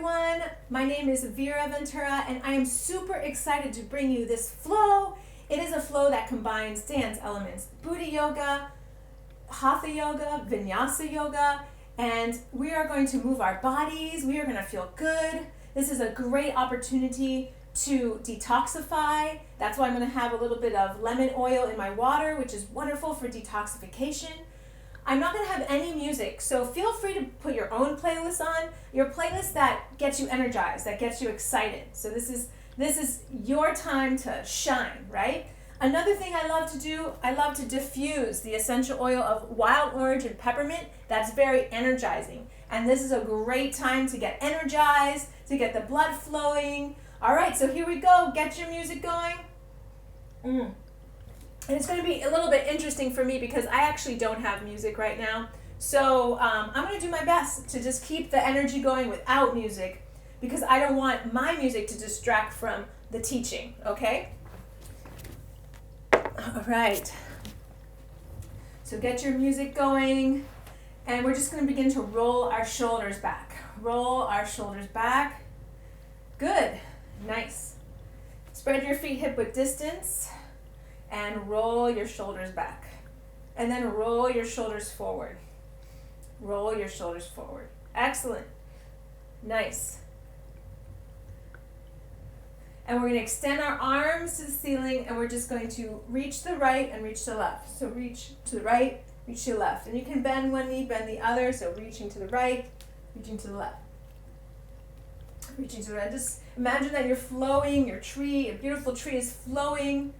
everyone. My name is Vera Ventura, and I am super excited to bring you this flow. It is a flow that combines dance elements, Buti yoga, hatha yoga, vinyasa yoga, and we are going to move our bodies. We are going to feel good. This is a great opportunity to detoxify. That's why I'm going to have a little bit of lemon oil in my water, which is wonderful for detoxification. I'm not going to have any music, so feel free to put your own playlist on, your playlist that gets you energized, that gets you excited. So this is your time to shine, right? Another thing I love to do, I love to diffuse the essential oil of wild orange and peppermint. That's very energizing. And this is a great time to get energized, to get the blood flowing. All right, so here we go. Get your music going. And it's going to be a little bit interesting for me because I actually don't have music right now. So I'm going to do my best to just keep the energy going without music because I don't want my music to distract from the teaching, okay? All right. So get your music going, and we're just going to begin to roll our shoulders back. Roll our shoulders back. Good. Nice. Spread your feet hip-width distance. And roll your shoulders back. And then roll your shoulders forward. Roll your shoulders forward. Excellent. Nice. And we're going to extend our arms to the ceiling, and we're just going to reach to the right and reach to the left. So reach to the right, reach to the left. And you can bend one knee, bend the other. So reaching to the right, reaching to the left. Reaching to the right. Just imagine that you're flowing, your beautiful tree is flowing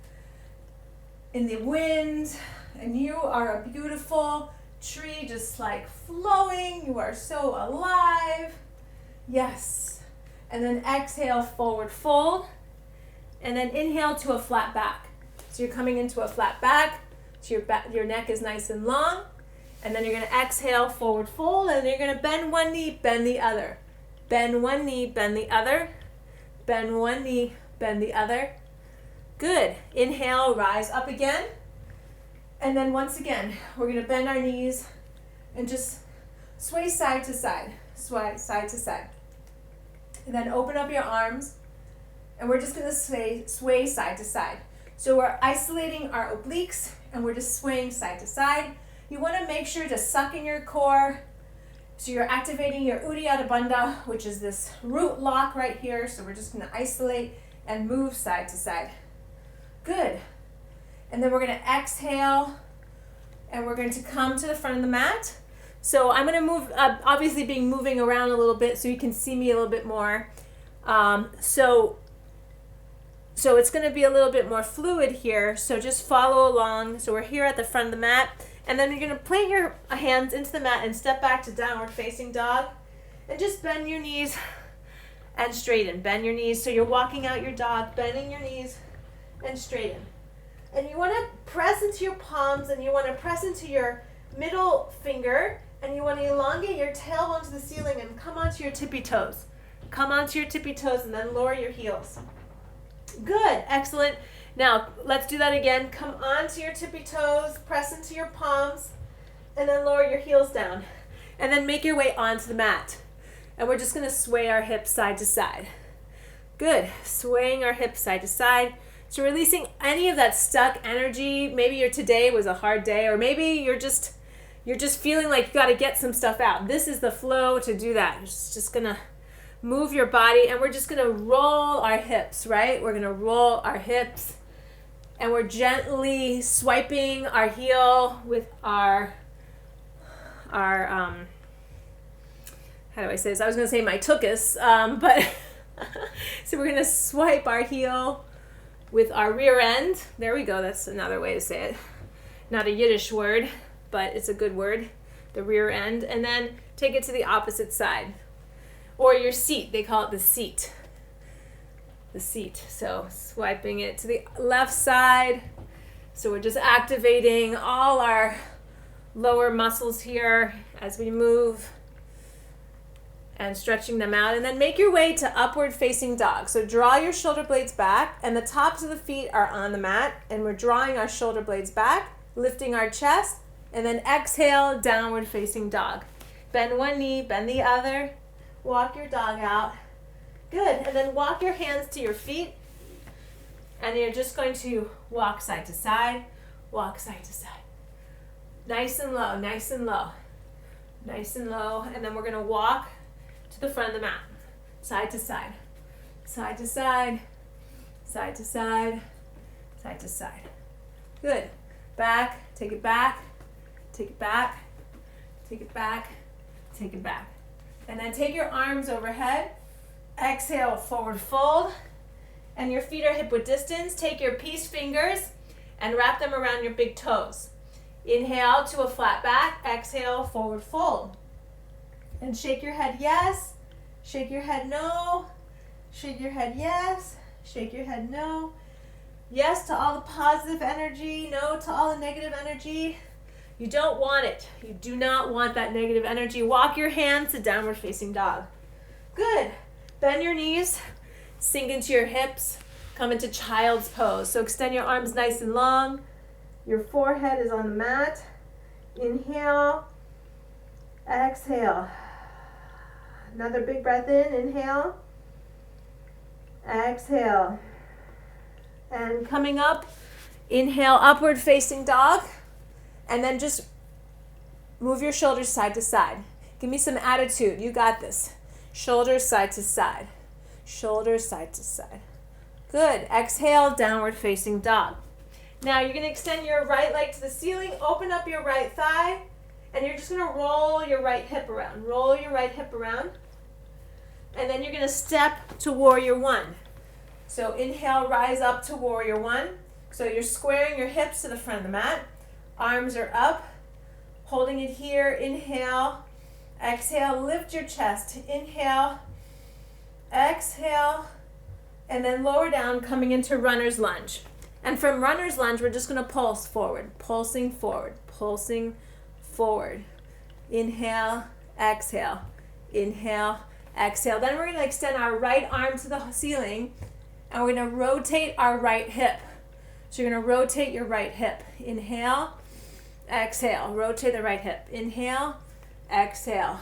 in the wind, and you are a beautiful tree, just like flowing. You are so alive. Yes. And then exhale, forward fold, and then inhale to a flat back. So you're coming into a flat back, so your neck is nice and long, and then you're going to exhale, forward fold, and you're going to bend one knee, bend the other. Bend one knee, bend the other. Bend one knee, bend the other. Good. Inhale, rise up again. And then once again, we're going to bend our knees and just sway side to side. Sway side to side. And then open up your arms, and we're just going to sway side to side. So we're isolating our obliques, and we're just swaying side to side. You want to make sure to suck in your core. So you're activating your Uddiyana Bandha, which is this root lock right here. So we're just going to isolate and move side to side. Good. And then we're going to exhale, and we're going to come to the front of the mat. So I'm going to move, obviously moving around a little bit so you can see me a little bit more. So it's going to be a little bit more fluid here. So just follow along. So we're here at the front of the mat. And then you're going to plant your hands into the mat and step back to downward facing dog. And just bend your knees and straighten. Bend your knees. So you're walking out your dog, bending your knees and straighten. And you want to press into your palms, and you want to press into your middle finger, and you want to elongate your tailbone to the ceiling and come onto your tippy toes. Come onto your tippy toes and then lower your heels. Good. Excellent. Now, let's do that again. Come onto your tippy toes, press into your palms, and then lower your heels down. And then make your way onto the mat. And we're just going to sway our hips side to side. Good. Swaying our hips side to side. So releasing any of that stuck energy. Maybe today was a hard day, or maybe you're just feeling like you got to get some stuff out. This is the flow to do that. You're just going to move your body, and we're just going to roll our hips, right? We're going to roll our hips, and we're gently swiping our heel with our how do I say this? I was going to say my tuchus, but so we're going to swipe our heel with our rear end. There we go. That's another way to say it. Not a Yiddish word, but it's a good word. The rear end. And then take it to the opposite side. Or your seat. They call it the seat. The seat. So swiping it to the left side. So we're just activating all our lower muscles here as we move. And stretching them out, and then make your way to upward facing dog. So draw your shoulder blades back, and the tops of the feet are on the mat, and we're drawing our shoulder blades back, lifting our chest, and then exhale, downward facing dog. Bend one knee, bend the other. Walk your dog out. Good. And then walk your hands to your feet. And you're just going to walk side to side. Walk side to side. Nice and low, nice and low. Nice and low. And then we're going to walk to the front of the mat. Side to side. Side to side. Side to side. Side to side. Good. Back. Take it back. Take it back. Take it back. Take it back. And then take your arms overhead. Exhale, forward fold. And your feet are hip width distance. Take your peace fingers and wrap them around your big toes. Inhale to a flat back. Exhale, forward fold. And shake your head yes. Shake your head no. Shake your head yes. Shake your head no. Yes to all the positive energy. No to all the negative energy. You don't want it. You do not want that negative energy. Walk your hands to downward facing dog. Good. Bend your knees. Sink into your hips. Come into child's pose. So extend your arms nice and long. Your forehead is on the mat. Inhale. Exhale. Another big breath in. Inhale. Exhale. And coming up, inhale, upward facing dog. And then just move your shoulders side to side. Give me some attitude. You got this. Shoulders side to side. Shoulders side to side. Good. Exhale, downward facing dog. Now you're going to extend your right leg to the ceiling. Open up your right thigh. And you're just going to roll your right hip around. Roll your right hip around. And then you're going to step to warrior one. So inhale, rise up to warrior one. So you're squaring your hips to the front of the mat. Arms are up. Holding it here. Inhale. Exhale. Lift your chest. Inhale. Exhale. And then lower down, coming into runner's lunge. And from runner's lunge, we're just going to pulse forward. Pulsing forward. Pulsing forward. Inhale. Exhale. Inhale. Exhale. Then we're going to extend our right arm to the ceiling. And we're going to rotate our right hip. So you're going to rotate your right hip. Inhale. Exhale. Rotate the right hip. Inhale. Exhale.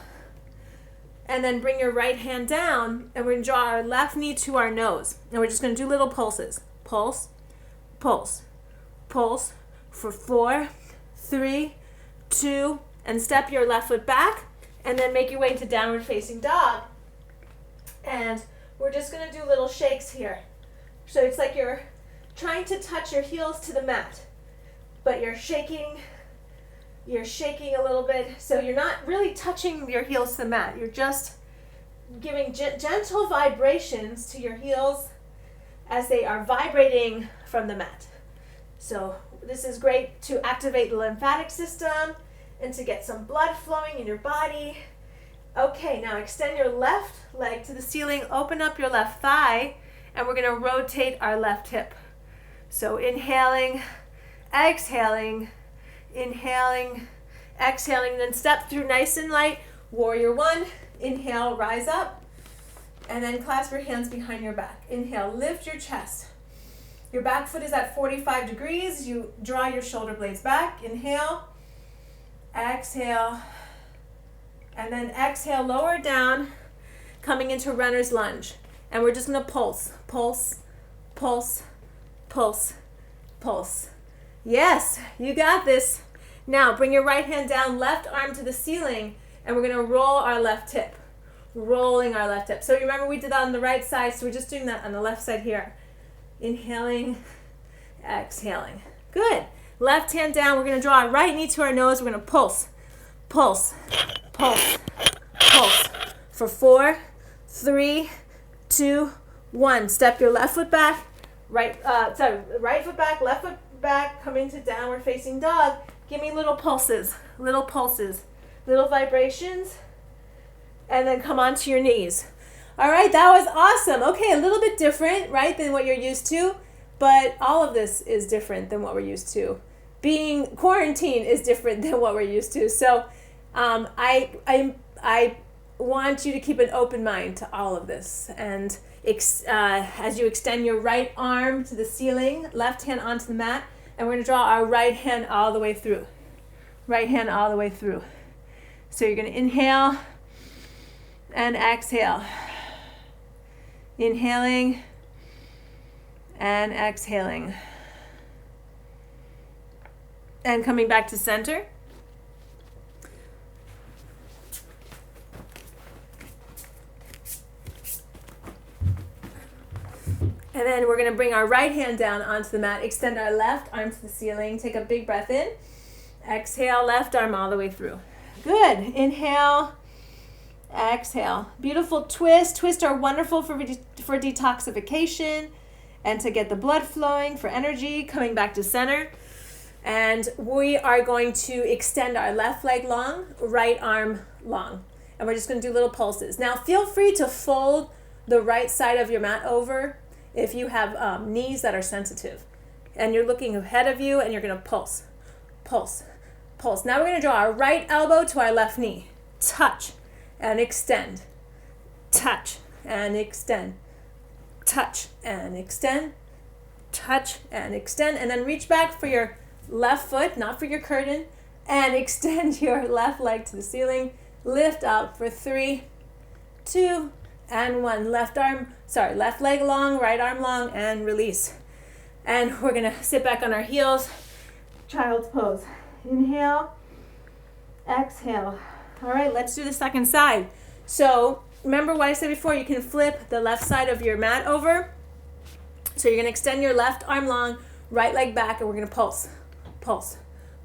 And then bring your right hand down, and we're going to draw our left knee to our nose. And we're just going to do little pulses. Pulse, pulse, pulse for 4, 3, 2, and step your left foot back, and then make your way into downward facing dog. And we're just going to do little shakes here. So it's like you're trying to touch your heels to the mat, but you're shaking a little bit, so you're not really touching your heels to the mat. You're just giving gentle vibrations to your heels as they are vibrating from the mat. So this is great to activate the lymphatic system and to get some blood flowing in your body. Okay, now extend your left leg to the ceiling, open up your left thigh, and we're going to rotate our left hip. So inhaling, exhaling, inhaling, exhaling, then step through nice and light. Warrior one. Inhale, rise up, and then clasp your hands behind your back. Inhale, lift your chest. Your back foot is at 45 degrees. You draw your shoulder blades back. Inhale, exhale, and then exhale, lower down, coming into runner's lunge. And we're just going to pulse, pulse, pulse, pulse, pulse. Yes, you got this. Now bring your right hand down, left arm to the ceiling, and we're going to roll our left hip. Rolling our left hip. So you remember we did that on the right side, so we're just doing that on the left side here. Inhaling, exhaling. Good. Left hand down, we're going to draw our right knee to our nose. We're going to pulse, pulse, pulse, pulse for 4, 3, 2, 1. Step your left foot back, right foot back, left foot back, come into downward facing dog. Give me little pulses, little vibrations, and then come onto your knees. All right, that was awesome. Okay, a little bit different, right, than what you're used to, but all of this is different than what we're used to. Being quarantined is different than what we're used to. So I want you to keep an open mind to all of this. And as you extend your right arm to the ceiling, left hand onto the mat, and we're going to draw our right hand all the way through. Right hand all the way through. So you're going to inhale, and exhale. Inhaling and exhaling. And coming back to center. And then we're going to bring our right hand down onto the mat, extend our left arm to the ceiling, take a big breath in, exhale, left arm all the way through. Good. Inhale, exhale. Beautiful twist. Twists are wonderful for detoxification and to get the blood flowing, for energy, coming back to center. And we are going to extend our left leg long, right arm long. And we're just going to do little pulses. Now feel free to fold the right side of your mat over if you have knees that are sensitive. And you're looking ahead of you and you're going to pulse, pulse, pulse. Now we're going to draw our right elbow to our left knee. Touch and extend. Touch and extend. Touch and extend. Touch and extend. And then reach back for your left foot, not for your curtain, and extend your left leg to the ceiling. Lift up for 3, 2, and 1. Left leg long, right arm long, and release. And we're gonna sit back on our heels, child's pose. Inhale, exhale. All right, let's do the second side. So remember what I said before, you can flip the left side of your mat over. So you're gonna extend your left arm long, right leg back, and we're gonna pulse, pulse,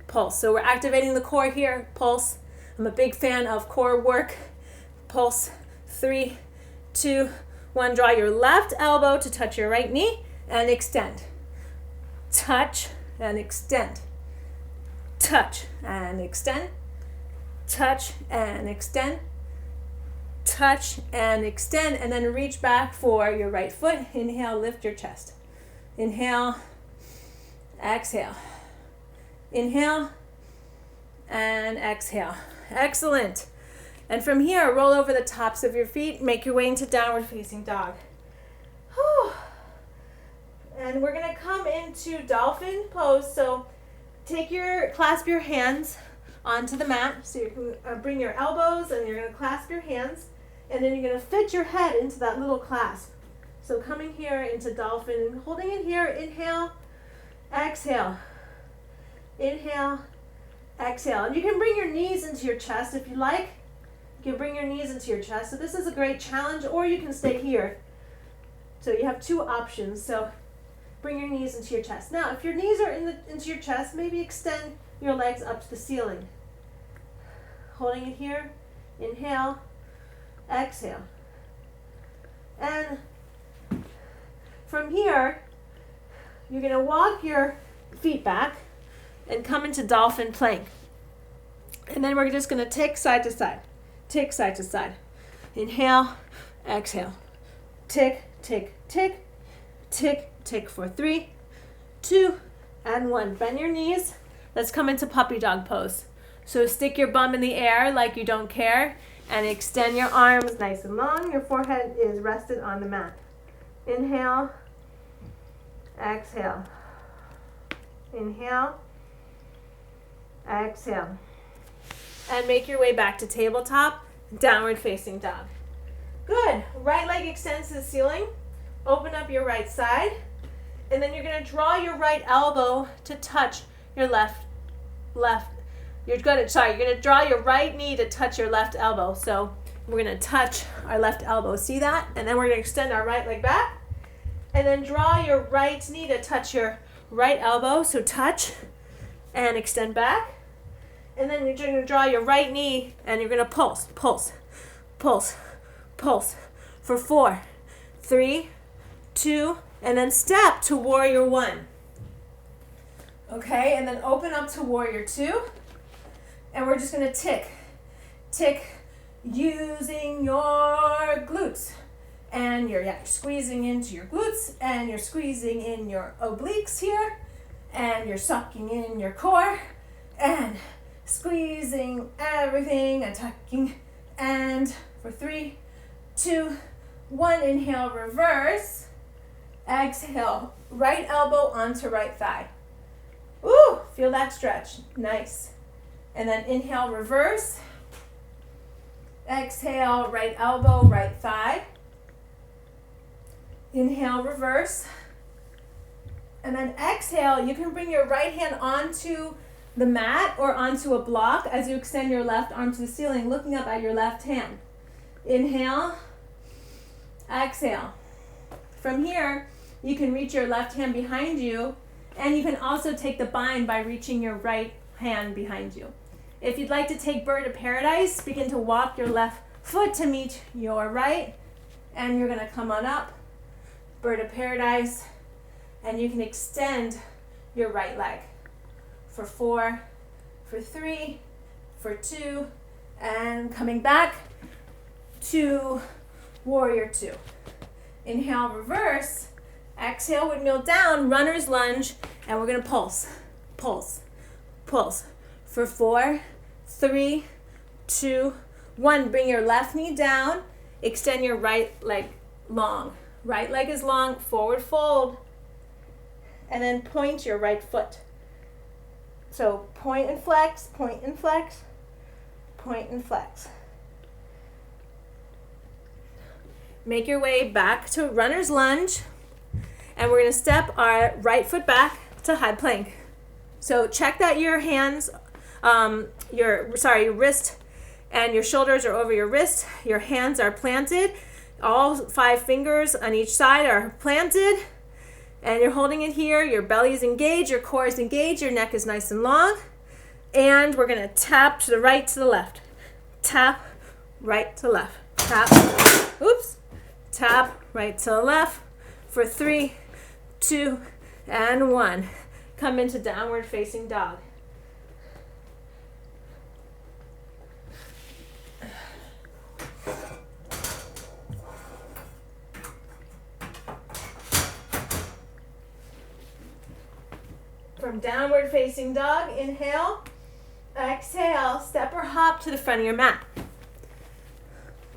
pulse. So we're activating the core here, pulse. I'm a big fan of core work. Pulse, 3, 2, 1. Draw your left elbow to touch your right knee and extend. Touch and extend. Touch and extend. Touch and extend. Touch and extend. And then reach back for your right foot. Inhale, lift your chest. Inhale, exhale. Inhale and exhale. Excellent. And from here, roll over the tops of your feet. Make your way into downward facing dog. Whew. And we're going to come into dolphin pose. So clasp your hands onto the mat. So you can bring your elbows and you're going to clasp your hands. And then you're going to fit your head into that little clasp. So coming here into dolphin and holding it here. Inhale, exhale. Inhale, exhale. And you can bring your knees into your chest if you like. You can bring your knees into your chest. So this is a great challenge, or you can stay here. So you have 2 options. So bring your knees into your chest. Now, if your knees are into your chest, maybe extend your legs up to the ceiling. Holding it here. Inhale, exhale. And from here, you're going to walk your feet back and come into dolphin plank. And then we're just going to tick side to side. Tick side to side. Inhale, exhale. Tick, tick, tick. Tick, tick for 3, 2, and 1. Bend your knees. Let's come into puppy dog pose. So stick your bum in the air like you don't care and extend your arms nice and long. Your forehead is rested on the mat. Inhale, exhale. Inhale, exhale. And make your way back to tabletop, downward facing dog. Good. Right leg extends to the ceiling. Open up your right side. And then you're going to draw your right elbow to touch your left. You're going to draw your right knee to touch your left elbow. So we're going to touch our left elbow. See that? And then we're going to extend our right leg back. And then draw your right knee to touch your right elbow. So touch and extend back. And then you're going to draw your right knee and you're going to pulse, pulse, pulse, pulse for 4, 3, 2, and then step to warrior 1. Okay, and then open up to warrior 2. And we're just going to tick, tick, using your glutes. And you're squeezing into your glutes and you're squeezing in your obliques here. And you're sucking in your core and squeezing everything and tucking. And for 3, 2, 1, inhale, reverse. Exhale, right elbow onto right thigh. Ooh, feel that stretch. Nice. And then inhale, reverse. Exhale, right elbow, right thigh. Inhale, reverse. And then exhale, you can bring your right hand onto the mat or onto a block as you extend your left arm to the ceiling, looking up at your left hand. Inhale, exhale. From here, you can reach your left hand behind you, and you can also take the bind by reaching your right hand behind you. If you'd like to take bird of paradise, begin to walk your left foot to meet your right, and you're gonna come on up, bird of paradise, and you can extend your right leg for 4, for 3, for 2, and coming back to warrior 2. Inhale, reverse. Exhale, windmill down, runner's lunge, and we're gonna pulse, pulse, pulse. For 4, 3, 2, 1. Bring your left knee down, extend your right leg long. Right leg is long, forward fold, and then point your right foot. So point and flex, point and flex, point and flex. Make your way back to runner's lunge, and we're gonna step our right foot back to high plank. So check that your hands, your wrist and your shoulders are over your wrist. Your hands are planted. All 5 fingers on each side are planted, and you're holding it here. Your belly is engaged, your core is engaged, your neck is nice and long. And we're gonna tap to the right, to the left. Tap, right to left. Tap, oops. Tap, right to the left for 3, 2, and 1. Come into downward facing dog. From downward facing dog, inhale, exhale, step or hop to the front of your mat.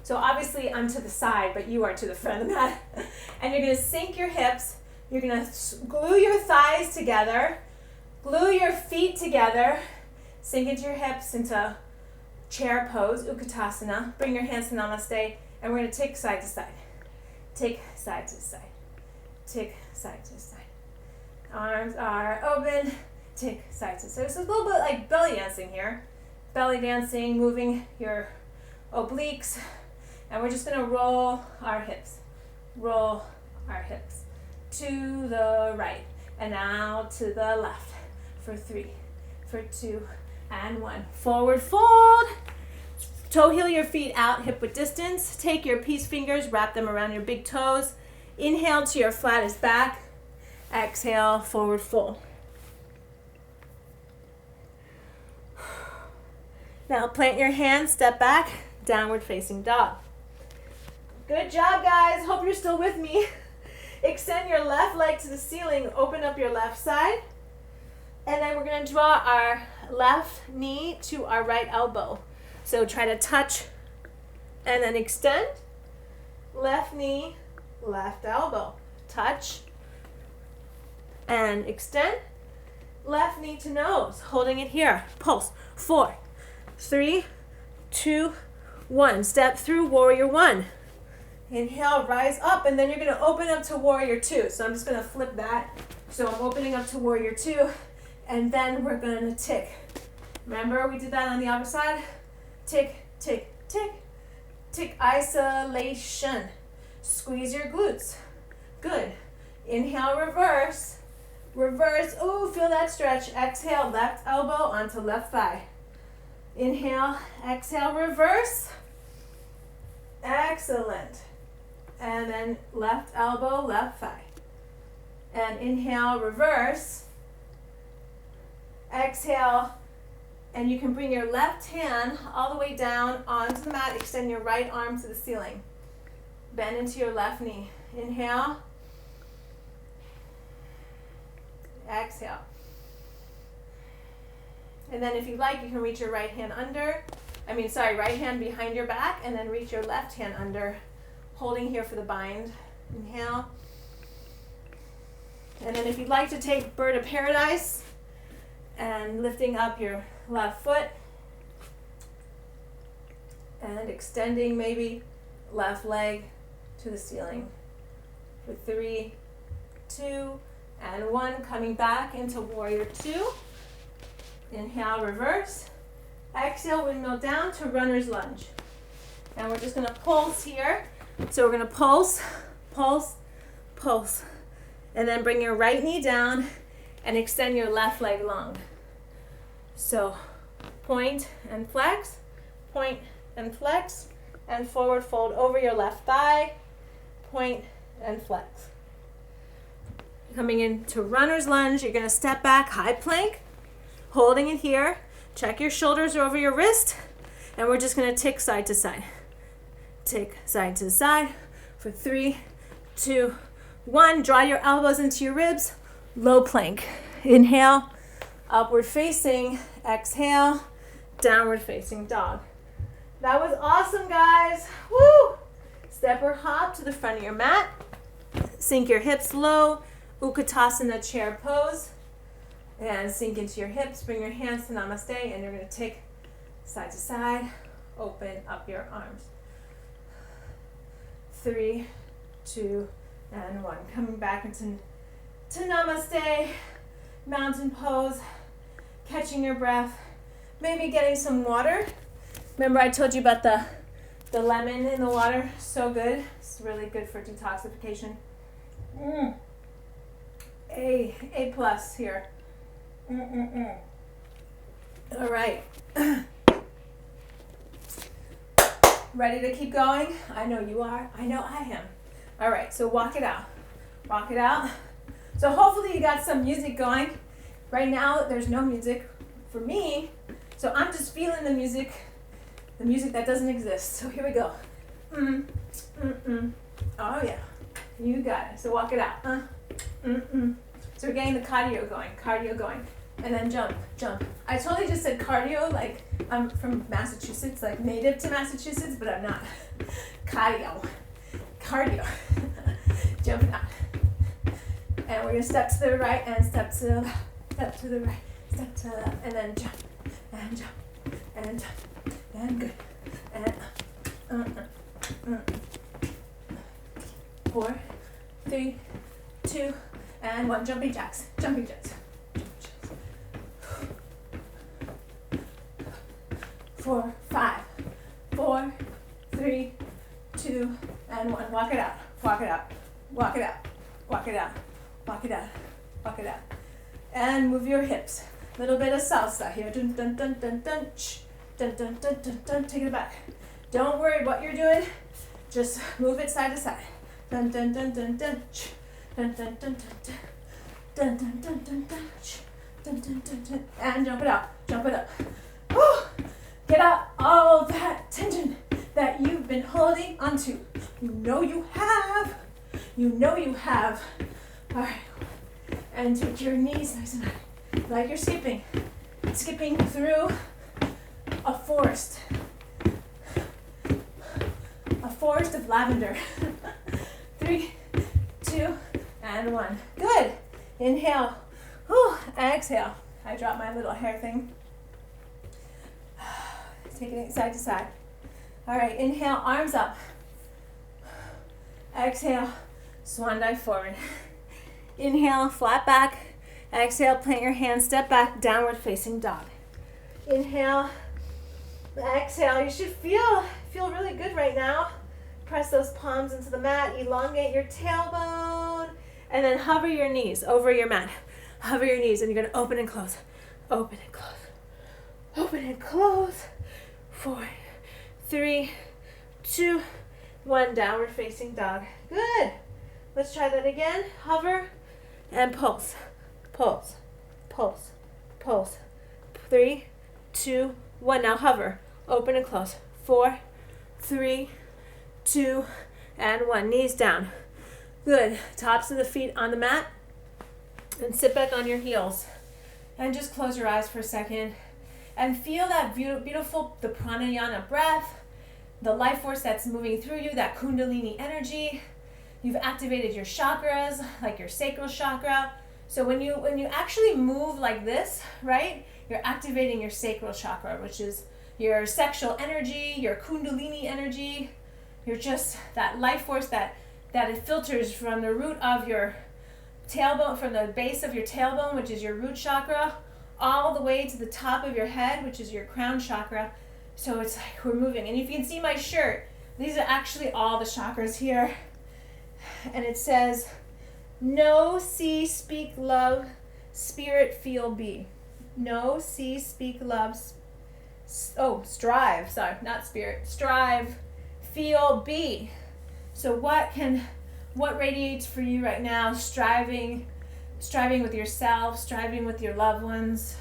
So obviously I'm to the side, but you are to the front of the mat. And you're gonna sink your hips, you're gonna glue your thighs together, glue your feet together, sink into your hips into chair pose, Utkatasana. Bring your hands to Namaste, and we're gonna tick side to side. Tick side to side. Tick side to side. Arms are open, tick side to side. So it's a little bit like belly dancing here. Belly dancing, moving your obliques. And we're just gonna roll our hips. Roll our hips to the right. And now to the left for 3, for 2, and 1. Forward fold. Toe heel your feet out, hip width distance. Take your peace fingers, wrap them around your big toes. Inhale to your flattest back. Exhale, forward fold. Now plant your hands, step back, downward facing dog. Good job, guys. Hope you're still with me. Extend your left leg to the ceiling, open up your left side, and then we're going to draw our left knee to our right elbow. So try to touch and then extend. Left knee, left elbow. Touch and extend. Left knee to nose, holding it here. Pulse. 4, 3, 2, 1. Step through warrior 1. Inhale, rise up, and then you're going to open up to warrior 2. So I'm just going to flip that. So I'm opening up to warrior 2, and then we're going to tick. Remember, we did that on the other side? Tick, tick, tick. Tick isolation. Squeeze your glutes. Good. Inhale, reverse. Reverse. Ooh, feel that stretch. Exhale, left elbow onto left thigh. Inhale, exhale, reverse. Excellent. And then left elbow, left thigh. And inhale, reverse. Exhale, and you can bring your left hand all the way down onto the mat. Extend your right arm to the ceiling. Bend into your left knee. Inhale. Exhale. And then if you like, you can reach your right hand right hand behind your back, and then reach your left hand under, holding here for the bind. Inhale. And then if you'd like to take bird of paradise and lifting up your left foot And extending maybe left leg to the ceiling. For 3, 2, and 1. Coming back into warrior 2. Inhale, reverse. Exhale, windmill down to runner's lunge. And we're just going to pulse here. So we're going to pulse, pulse, pulse. And then bring your right knee down and extend your left leg long. So point and flex, point and flex, and forward fold over your left thigh, point and flex. Coming into runner's lunge, you're going to step back, high plank, holding it here. Check your shoulders over your wrist, and we're just going to tick side to side. Tick side to side for 3, 2, 1. Draw your elbows into your ribs, low plank. Inhale, upward facing, exhale, downward facing dog. That was awesome, guys. Woo! Step or hop to the front of your mat. Sink your hips low, Utkatasana chair pose. And sink into your hips, bring your hands to namaste, and you're going to tick side to side, open up your arms. 3, 2, and 1. Coming back into namaste, mountain pose, catching your breath, maybe getting some water. Remember I told you about the lemon in the water? So good. It's really good for detoxification. A plus here. All right. Ready to keep going? I know you are. I know I am. All right, so walk it out. Walk it out. So hopefully you got some music going. Right now, there's no music for me, so I'm just feeling the music that doesn't exist. So here we go. Oh yeah, you got it. So walk it out. So we're getting the cardio going. And then jump, jump. I totally just said cardio, like I'm from Massachusetts, like native to Massachusetts, but I'm not. Cardio. Jumping out. And we're gonna step to the right and step to the left, step to the right, step to the left, and then jump, and jump, and jump, and good. And 4, 3, 2, and 1. Jumping jacks, jumping jacks. 4, 5, 4, 3, 2, and 1. Walk it out, walk it out, walk it out, walk it out, walk it out, walk it out. And move your hips. Little bit of salsa here. Dun dun dun dun dun. Dun dun dun dun dun. Take it back. Don't worry what you're doing. Just move it side to side. Dun dun dun dun dun. Dun dun dun dun dun. Dun dun dun dun dun. Dun dun dun dun. And jump it out. Jump it up. Woo! Get out all that tension that you've been holding onto. You know you have. You know you have. All right. And take your knees nice and high. Like you're skipping. Skipping through a forest. A forest of lavender. 3, 2, and 1. Good. Inhale. Whew. Exhale. I dropped my little hair thing. Taking it side to side. All right, inhale, arms up. Exhale, swan dive forward. Inhale, flat back. Exhale, plant your hands, step back, downward facing dog. Inhale, exhale. You should feel really good right now. Press those palms into the mat, elongate your tailbone, and then hover your knees over your mat. Hover your knees, and you're gonna open and close. Open and close. Open and close. 4, 3, 2, 1. Downward facing dog. Good. Let's try that again. Hover and pulse. Pulse. Pulse. Pulse. 3, 2, 1. Now hover. Open and close. 4, 3, 2, and 1. Knees down. Good. Tops of the feet on the mat. And sit back on your heels. And just close your eyes for a second. And feel that beautiful, the pranayama breath, the life force that's moving through you, that kundalini energy. You've activated your chakras, like your sacral chakra. So when you actually move like this, right, you're activating your sacral chakra, which is your sexual energy, your kundalini energy. You're just that life force that it filters from the root of your tailbone, from the base of your tailbone, which is your root chakra, all the way to the top of your head, which is your crown chakra. So it's like we're moving. And if you can see my shirt, these are actually all the chakras here. And it says, know, see, speak, love, spirit, feel, be. Know, see, speak, love, strive, sorry, not spirit, strive, feel, be. So what radiates for you right now? Striving with yourself, striving with your loved ones.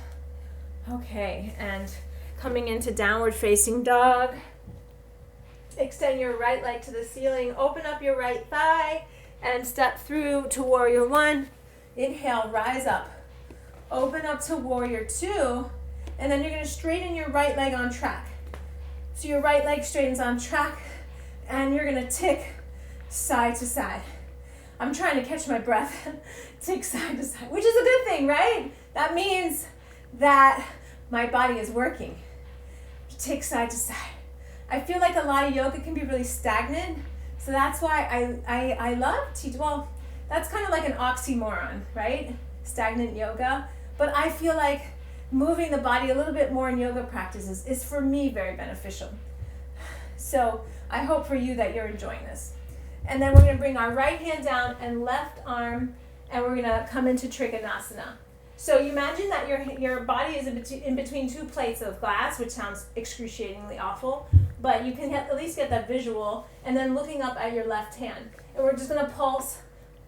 Okay, and coming into downward facing dog. Extend your right leg to the ceiling, open up your right thigh, and step through to warrior one. Inhale, rise up. Open up to warrior two, and then you're gonna straighten your right leg on track. So your right leg straightens on track, and you're gonna tick side to side. I'm trying to catch my breath. Tick side to side, which is a good thing, right? That means that my body is working. Tick side to side. I feel like a lot of yoga can be really stagnant, so that's why I love teaching. Well, that's kind of like an oxymoron, right? Stagnant yoga. But I feel like moving the body a little bit more in yoga practices is for me very beneficial. So I hope for you that you're enjoying this. And then we're going to bring our right hand down and left arm, and we're going to come into Trikonasana. So you imagine that your body is in between two plates of glass, which sounds excruciatingly awful, but you can at least get that visual, and then looking up at your left hand. And we're just going to pulse,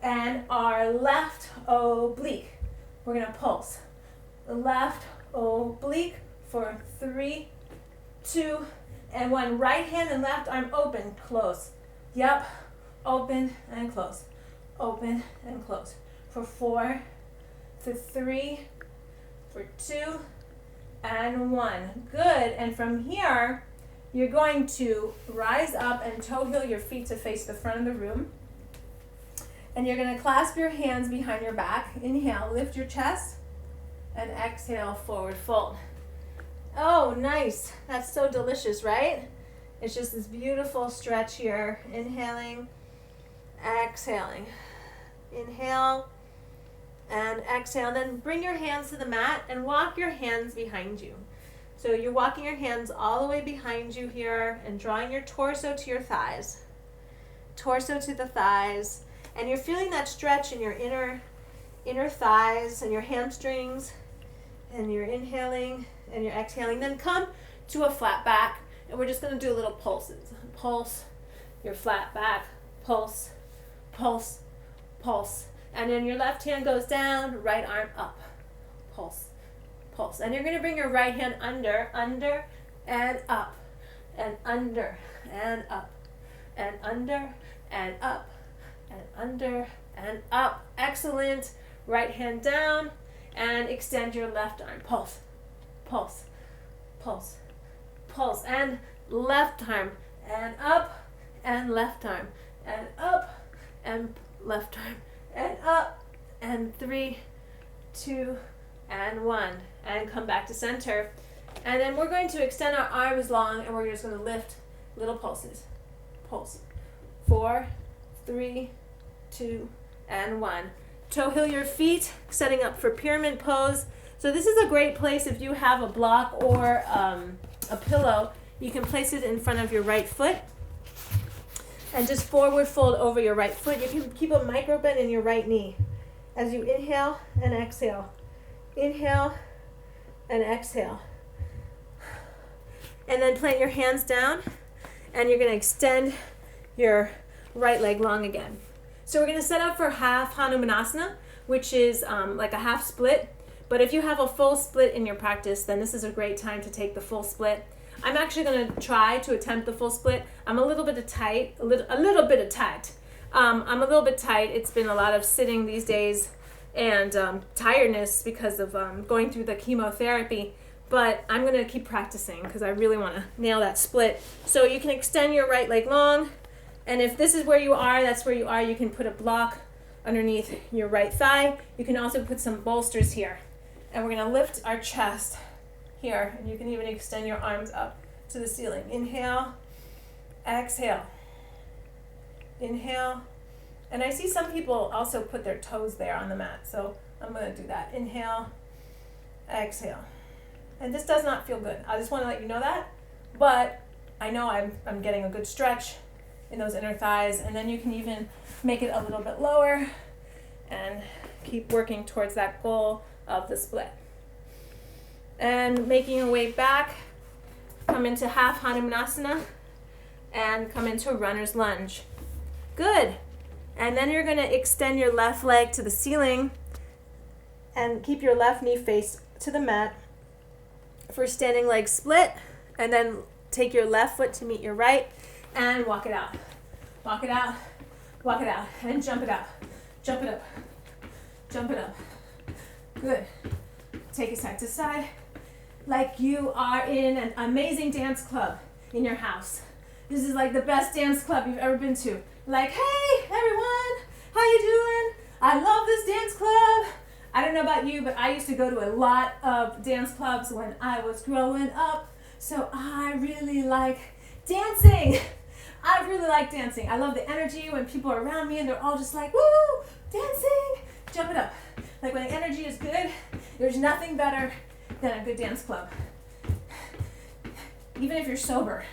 and our left oblique. We're going to pulse. The left oblique for 3, 2, and 1. Right hand and left arm open, close. Yep. Open and close. Open and close. For 4, for 3, for 2, and 1. Good. And from here, you're going to rise up and toe heel your feet to face the front of the room. And you're going to clasp your hands behind your back. Inhale, lift your chest. And exhale, forward fold. Oh, nice. That's so delicious, right? It's just this beautiful stretch here. Inhaling, exhaling. Inhale and exhale. Then bring your hands to the mat and walk your hands behind you. So you're walking your hands all the way behind you here and drawing your torso to your thighs. Torso to the thighs. And you're feeling that stretch in your inner thighs and your hamstrings. And you're inhaling and you're exhaling. Then come to a flat back, and we're just going to do little pulses. Pulse, your flat back, pulse, pulse, pulse. And then your left hand goes down, right arm up. Pulse, pulse. And you're going to bring your right hand under, and up, and under, and up, and under, and up, and under, and up. Excellent. Right hand down. And extend your left arm. Pulse, pulse, pulse, pulse. And left arm. And up, and left arm. And up, and left arm. And up, and 3, 2, and 1. And come back to center. And then we're going to extend our arms long, and we're just going to lift little pulses. Pulse. 4, 3, 2, and 1. Toe heel your feet, setting up for pyramid pose. So this is a great place if you have a block or a pillow. You can place it in front of your right foot and just forward fold over your right foot. You can keep a micro bend in your right knee as you inhale and exhale. Inhale and exhale. And then plant your hands down, and you're going to extend your right leg long again. So we're going to set up for half Hanumanasana, which is like a half split. But if you have a full split in your practice, then this is a great time to take the full split. I'm actually going to try to attempt the full split. I'm a little bit tight. I'm a little bit tight. It's been a lot of sitting these days and tiredness because of going through the chemotherapy. But I'm going to keep practicing because I really want to nail that split. So you can extend your right leg long. And if this is where you are, that's where you are. You can put a block underneath your right thigh. You can also put some bolsters here. And we're going to lift our chest here, and you can even extend your arms up to the ceiling. Inhale, exhale. Inhale, and I see some people also put their toes there on the mat, so I'm going to do that. Inhale, exhale. And this does not feel good. I just want to let you know that, but I know I'm getting a good stretch in those inner thighs, and then you can even make it a little bit lower and keep working towards that goal of the split. And making your way back, come into half Hanumanasana and come into runner's lunge. Good. And then you're going to extend your left leg to the ceiling and keep your left knee face to the mat for standing leg split, and then take your left foot to meet your right and walk it out. Walk it out, walk it out, and jump it out. Jump it up, jump it up. Good. Take it side to side like you are in an amazing dance club in your house. This is like the best dance club you've ever been to. Like, hey, everyone, how you doing? I love this dance club. I don't know about you, but I used to go to a lot of dance clubs when I was growing up, so I really like dancing. I really like dancing. I love the energy when people are around me and they're all just like, woo, dancing. Jump it up. Like when the energy is good, there's nothing better than a good dance club. Even if you're sober.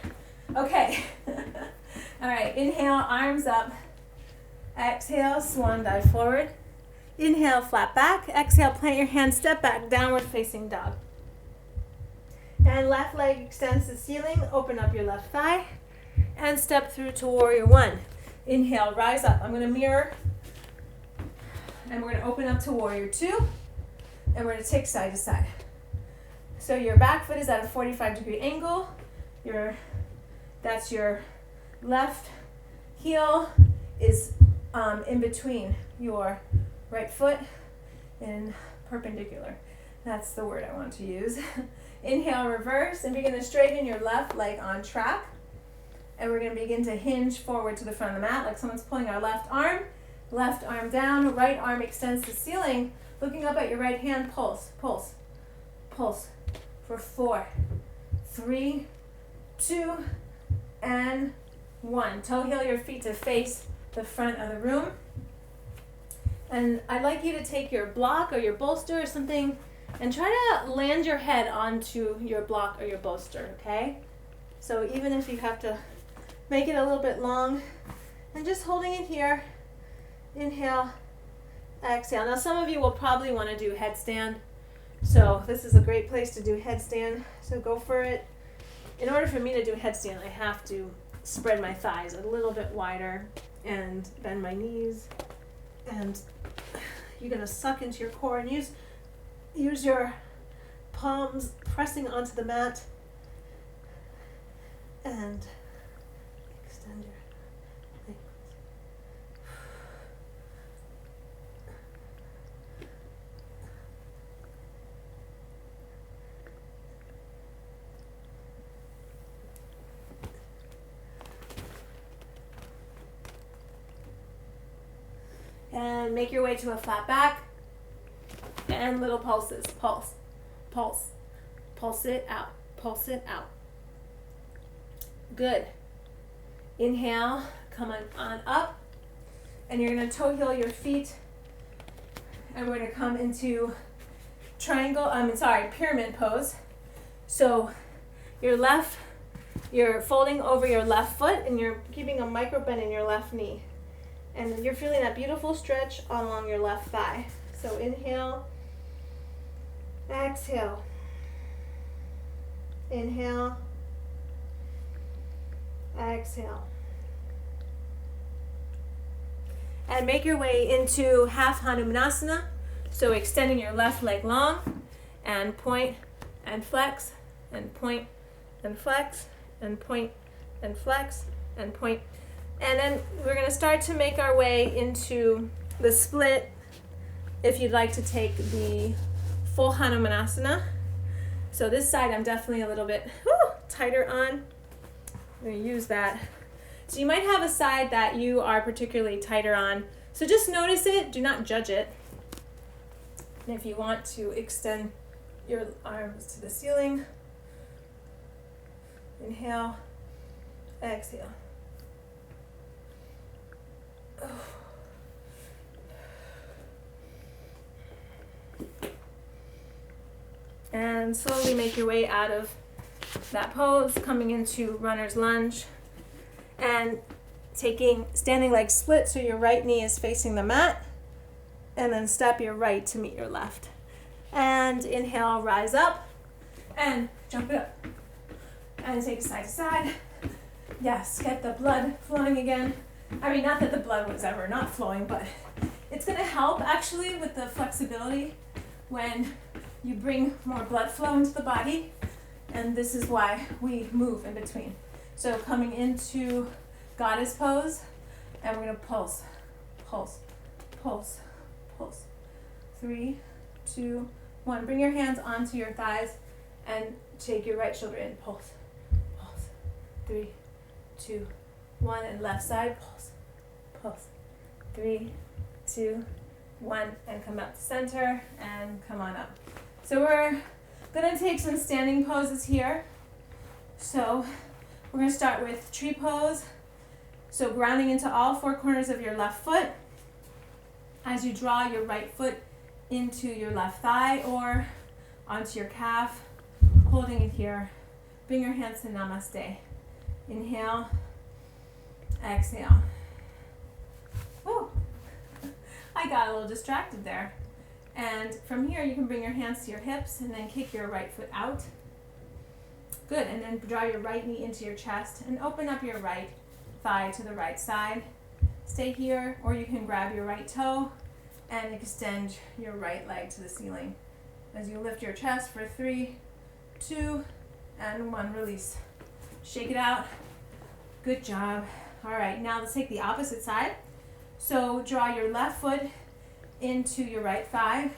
Okay. All right, inhale, arms up. Exhale, swan dive forward. Inhale, flat back. Exhale, plant your hands, step back, downward facing dog. And left leg extends to the ceiling. Open up your left thigh and step through to warrior one. Inhale, rise up. I'm going to mirror. And we're going to open up to warrior two. And we're going to take side to side. So your back foot is at a 45-degree angle. That's your left heel is in between your right foot and perpendicular. That's the word I want to use. Inhale, reverse, and begin to straighten your left leg on track. And we're going to begin to hinge forward to the front of the mat like someone's pulling our left arm down, right arm extends to the ceiling, looking up at your right hand, pulse, pulse, pulse for 4, 3, 2, and 1. Toe heel your feet to face the front of the room. And I'd like you to take your block or your bolster or something and try to land your head onto your block or your bolster, okay? So even if you have to make it a little bit long, and just holding it here, inhale, exhale. Now some of you will probably want to do headstand, so this is a great place to do headstand, so go for it. In order for me to do headstand, I have to spread my thighs a little bit wider and bend my knees, and you're going to suck into your core and use your palms pressing onto the mat and extend your legs. And make your way to a flat back and little pulses. Pulse, pulse, pulse it out, pulse it out. Good. Inhale, come on up, and you're going to toe heel your feet, and we're going to come into pyramid pose. So you're folding over your left foot, and you're keeping a micro bend in your left knee. And you're feeling that beautiful stretch along your left thigh. So inhale, exhale, inhale, exhale. And make your way into half Hanumanasana. So extending your left leg long, and point and flex, and point and flex, and point and flex, and point. And then we're going to start to make our way into the split. If you'd like to take the full Hanumanasana. So this side I'm definitely a little bit tighter on. I'm going to use that. So you might have a side that you are particularly tighter on. So just notice it. Do not judge it. And if you want to extend your arms to the ceiling. Inhale, exhale. And slowly make your way out of that pose, coming into runner's lunge and standing leg split so your right knee is facing the mat, and then step your right to meet your left. And inhale, rise up and jump it up. And take side to side. Yes, get the blood flowing again. I mean, not that the blood was ever not flowing, but it's gonna help actually with the flexibility when you bring more blood flow into the body, and this is why we move in between. So coming into goddess pose, and we're gonna pulse, pulse, pulse, pulse. 3, 2, 1. Bring your hands onto your thighs and take your right shoulder in. Pulse, pulse. 3, 2, 1, and left side. Pulse, pulse. 3, 2, 1, and come up to center and come on up. So we're gonna take some standing poses here. So we're gonna start with tree pose. So grounding into all 4 corners of your left foot as you draw your right foot into your left thigh or onto your calf, holding it here. Bring your hands to namaste. Inhale, exhale. Woo. I got a little distracted there. And from here, you can bring your hands to your hips and then kick your right foot out. Good, and then draw your right knee into your chest and open up your right thigh to the right side. Stay here, or you can grab your right toe and extend your right leg to the ceiling. As you lift your chest for 3, 2, and 1, release. Shake it out. Good job. All right, now let's take the opposite side. So draw your left foot into your right thigh.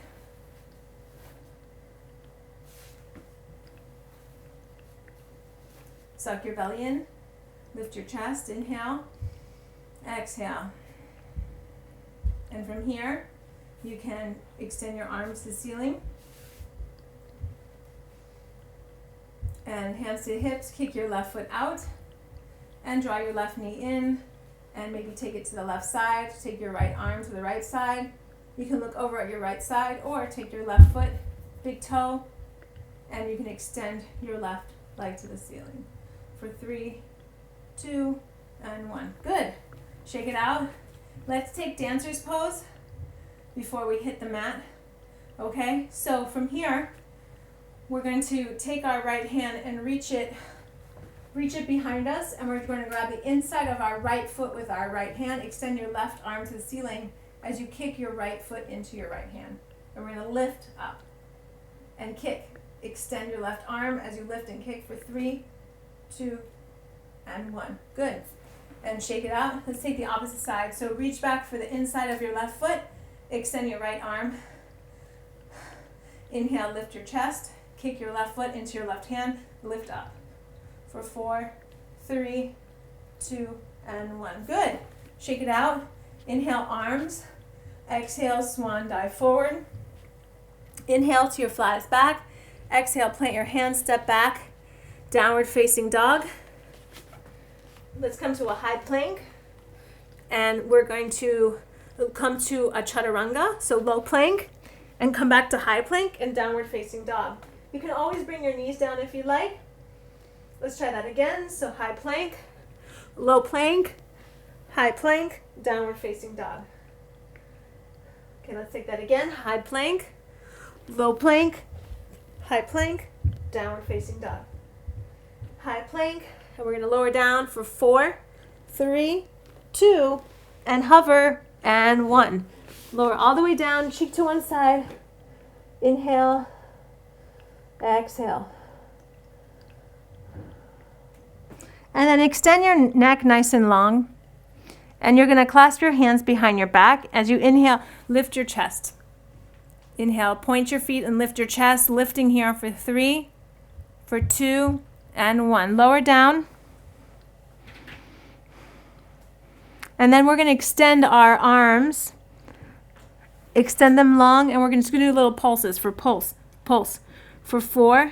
Suck your belly in. Lift your chest. Inhale. Exhale. And from here, you can extend your arms to the ceiling. And hands to the hips. Kick your left foot out. And draw your left knee in. And maybe take it to the left side. Take your right arm to the right side. You can look over at your right side or take your left foot, big toe, and you can extend your left leg to the ceiling for 3, 2, and 1. Good. Shake it out. Let's take dancer's pose before we hit the mat. Okay, so from here, we're going to take our right hand and reach it behind us, and we're going to grab the inside of our right foot with our right hand, extend your left arm to the ceiling as you kick your right foot into your right hand. And we're going to lift up and kick. Extend your left arm as you lift and kick for 3, 2, and 1. Good. And shake it out. Let's take the opposite side. So reach back for the inside of your left foot. Extend your right arm. Inhale, lift your chest. Kick your left foot into your left hand. Lift up for 4, 3, 2, and 1. Good. Shake it out. Inhale, arms. Exhale, swan dive forward. Inhale to your flattest back. Exhale, plant your hands, step back. Downward facing dog. Let's come to a high plank. And we're going to come to a chaturanga, so low plank, and come back to high plank and downward facing dog. You can always bring your knees down if you like. Let's try that again. So high plank, low plank, high plank, downward facing dog. Okay, let's take that again. High plank, low plank, high plank, downward facing dog. High plank, and we're gonna lower down for 4, 3, 2, and hover, and 1. Lower all the way down, cheek to one side. Inhale, exhale. And then extend your neck nice and long. And you're going to clasp your hands behind your back. As you inhale, lift your chest. Inhale, point your feet and lift your chest. Lifting here for 3, for 2, and 1. Lower down. And then we're going to extend our arms. Extend them long, and we're just going to do little pulses for pulse, pulse. for 4,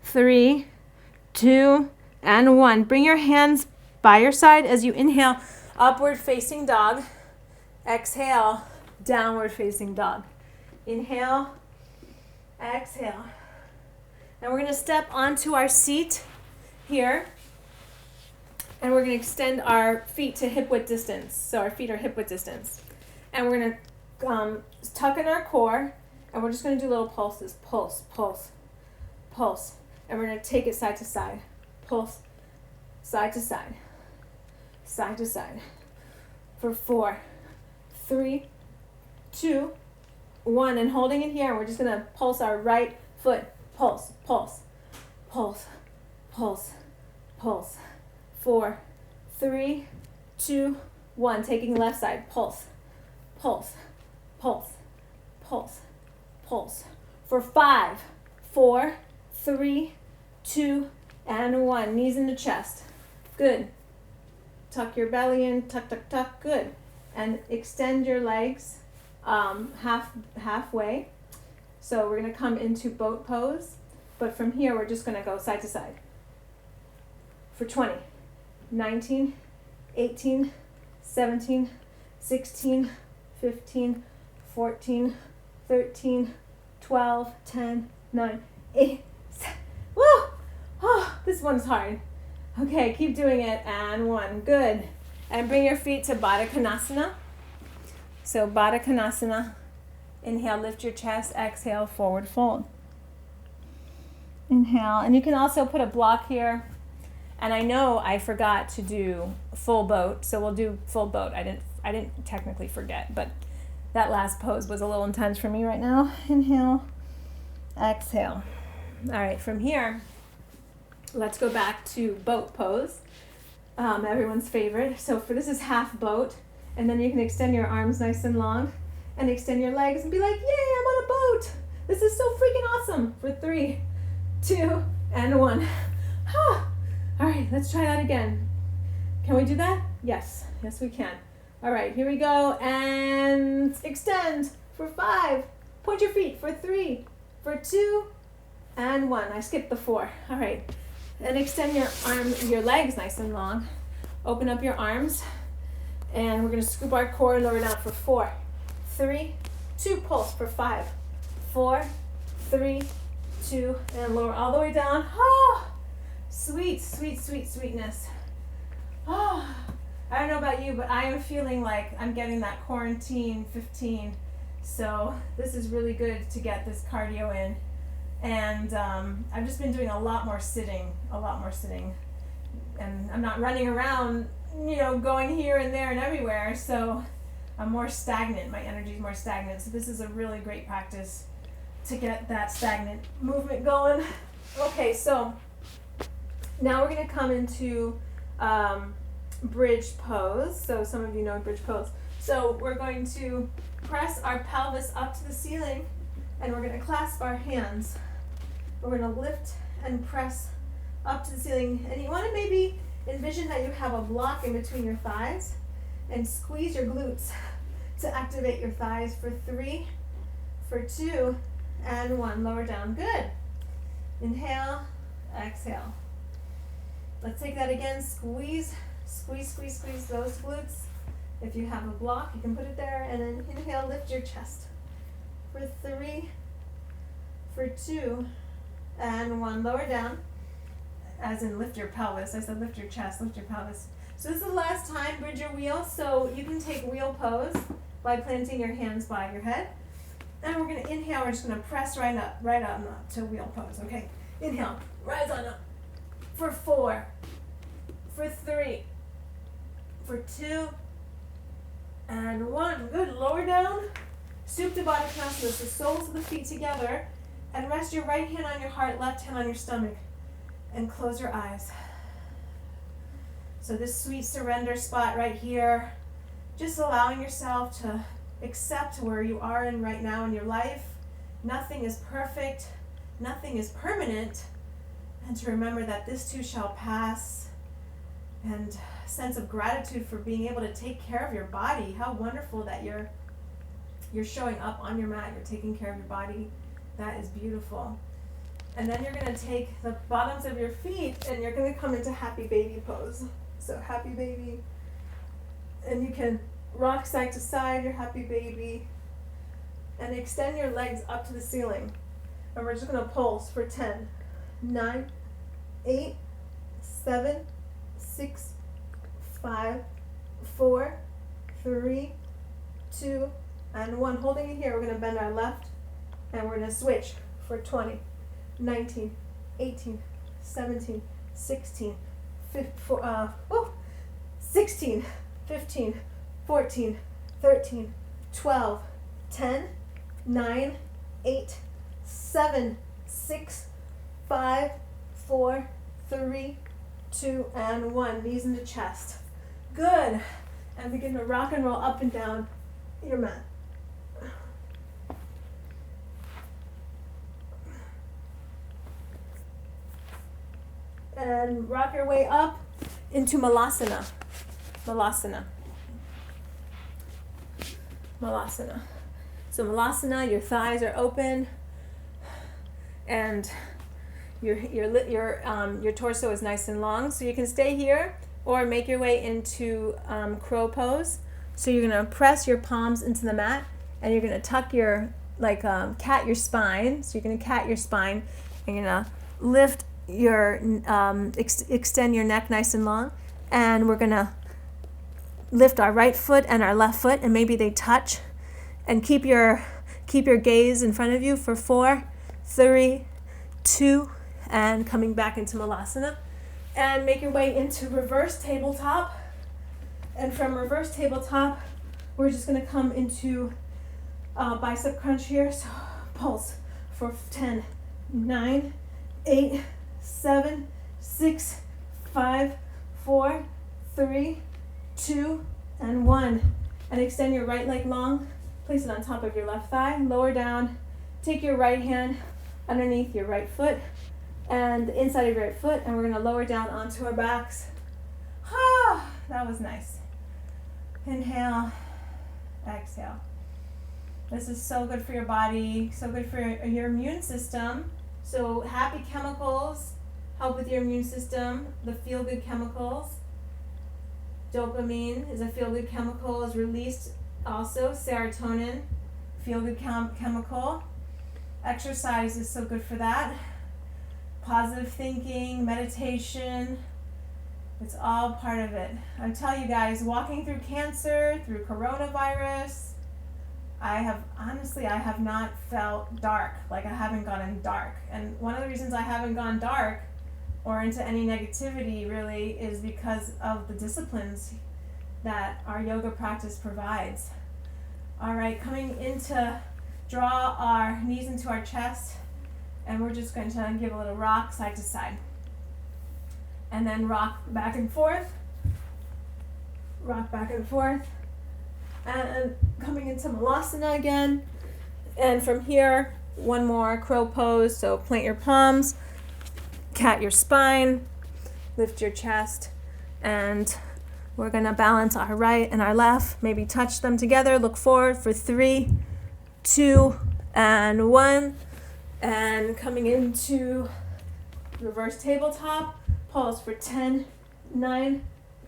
3, 2, and 1. Bring your hands by your side as you inhale, upward facing dog. Exhale, downward facing dog. Inhale, exhale. And we're going to step onto our seat here. And we're going to extend our feet to hip width distance. So our feet are hip width distance. And we're going to tuck in our core. And we're just going to do little pulses. Pulse, pulse, pulse. And we're going to take it side to side. Pulse, side to side. Side to side. For 4, 3, 2, 1. And holding it here, we're just going to pulse our right foot. Pulse, pulse, pulse, pulse, pulse. 4, 3, 2, 1. Taking left side. Pulse, pulse, pulse, pulse, pulse. For 5, 4, 3, 2, and 1. Knees into chest. Good. Tuck your belly in. Tuck, tuck, tuck. Good. And extend your legs halfway. So we're going to come into boat pose. But from here, we're just going to go side to side. For 20. 19, 18, 17, 16, 15, 14, 13, 12, 10, 9, 8, 7. Woo! Oh, this one's hard. Okay, keep doing it. And 1. Good. And bring your feet to Baddha Konasana. So Baddha Konasana. Inhale, lift your chest. Exhale, forward fold. Inhale. And you can also put a block here. And I know I forgot to do full boat, so we'll do full boat. I didn't technically forget, but that last pose was a little intense for me right now. Inhale, exhale. All right, from here, let's go back to boat pose, everyone's favorite. So for this is half boat, and then you can extend your arms nice and long, and extend your legs and be like, yay, I'm on a boat. This is so freaking awesome. For 3, 2, and 1. All right, let's try that again. Can we do that? Yes, yes we can. All right, here we go, and extend for 5. Point your feet for 3, for 2, and 1. I skipped the 4. All right, and extend your legs nice and long. Open up your arms, and we're gonna scoop our core and lower down for 4, 3, 2, pulse for 5, 4, 3, 2, and lower all the way down. Sweet, sweet, sweet, sweetness. I don't know about you, but I am feeling like I'm getting that quarantine 15. So this is really good to get this cardio in. And I've just been doing a lot more sitting. And I'm not running around, going here and there and everywhere. So I'm more stagnant. My energy is more stagnant. So this is a really great practice to get that stagnant movement going. Okay, so now we're going to come into bridge pose. So some of you know bridge pose. So we're going to press our pelvis up to the ceiling, and we're going to clasp our hands. We're going to lift and press up to the ceiling. And you want to maybe envision that you have a block in between your thighs, and squeeze your glutes to activate your thighs for 3, for 2, and 1. Lower down. Good. Inhale, exhale. Let's take that again. Squeeze, squeeze, squeeze, squeeze those glutes. If you have a block, you can put it there. And then inhale, lift your chest. For 3, for 2, and 1. Lower down. As in lift your pelvis. I said lift your chest, lift your pelvis. So this is the last time, bridge your wheel. So you can take wheel pose by planting your hands by your head. And we're going to inhale. We're just going to press right up to wheel pose. Okay. Inhale. Rise on up. For 4, for 3, for 2, and 1. Good. Lower down. Supta Baddha Konasana. So soles of the feet together. And rest your right hand on your heart, left hand on your stomach. And close your eyes. So this sweet surrender spot right here. Just allowing yourself to accept where you are in right now in your life. Nothing is perfect. Nothing is permanent. And to remember that this too shall pass. And a sense of gratitude for being able to take care of your body. How wonderful that you're showing up on your mat. You're taking care of your body. That is beautiful. And then you're gonna take the bottoms of your feet and you're gonna come into happy baby pose. So happy baby. And you can rock side to side, your happy baby. And extend your legs up to the ceiling. And we're just gonna pulse for 10, 9, 8, 7, 6, 5, 4, 3, 2, and 1. Holding it here, we're gonna bend our left and we're gonna switch for 20, 19, 18, 17, 16, 16, 15, 14, 13, 12, 10, 9, 8, 7, 6, 5, 4, 3, 2, and 1. Knees into chest. Good. And begin to rock and roll up and down your mat. And rock your way up into Malasana. Malasana. Malasana. So Malasana, your thighs are open, and your torso is nice and long. So you can stay here or make your way into crow pose. So you're gonna press your palms into the mat, and you're gonna tuck your cat your spine. So you're gonna cat your spine, and you're gonna lift your extend your neck nice and long, and we're gonna lift our right foot and our left foot, and maybe they touch, and keep your gaze in front of you for 4, 3, 2, and coming back into Malasana, and make your way into reverse tabletop. And from reverse tabletop, we're just gonna come into bicep crunch here. So pulse for 10, 9, 8, 7, 6, 5, 4, 3, 2, and 1. And extend your right leg long. Place it on top of your left thigh. Lower down. Take your right hand underneath your right foot and the inside of your right foot, and we're going to lower down onto our backs. Ah, that was nice. Inhale, exhale. This is so good for your body, so good for your immune system. So happy chemicals help with your immune system, the feel-good chemicals. Dopamine is a feel-good chemical, is released also. Serotonin, feel-good chemical. Exercise is so good for that. Positive thinking, meditation, it's all part of it. I tell you guys, walking through cancer, through coronavirus, I have not felt dark, like I haven't gotten dark. And one of the reasons I haven't gone dark or into any negativity really is because of the disciplines that our yoga practice provides. All right, coming into draw our knees into our chest, and we're just going to give a little rock side to side. And then rock back and forth. Rock back and forth. And coming into Malasana again. And from here, one more crow pose. So plant your palms, cat your spine, lift your chest, and we're going to balance our right and our left. Maybe touch them together. Look forward for 3, 2, and 1. And coming into reverse tabletop. Pause for 10, 9,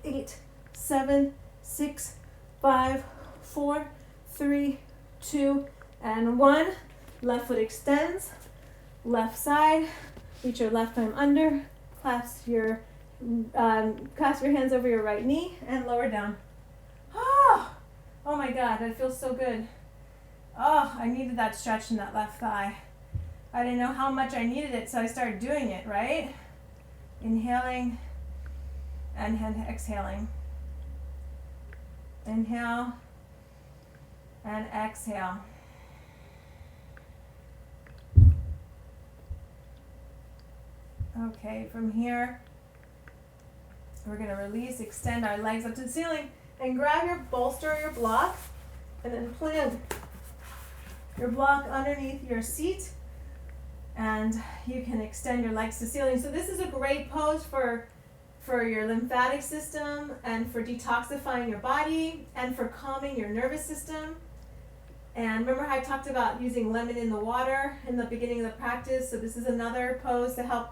8, 7, 6, 5, 4, 3, 2, and 1. Left foot extends. Left side. Reach your left arm under. Clasp your hands over your right knee and lower down. Oh my God, that feels so good. Oh, I needed that stretch in that left thigh. I didn't know how much I needed it, so I started doing it, right? Inhaling and exhaling. Inhale and exhale. Okay, from here, we're going to release, extend our legs up to the ceiling, and grab your bolster or your block, and then plant your block underneath your seat, and you can extend your legs to the ceiling. So this is a great pose for your lymphatic system, and for detoxifying your body, and for calming your nervous system. And remember how I talked about using lemon in the water in the beginning of the practice? So this is another pose to help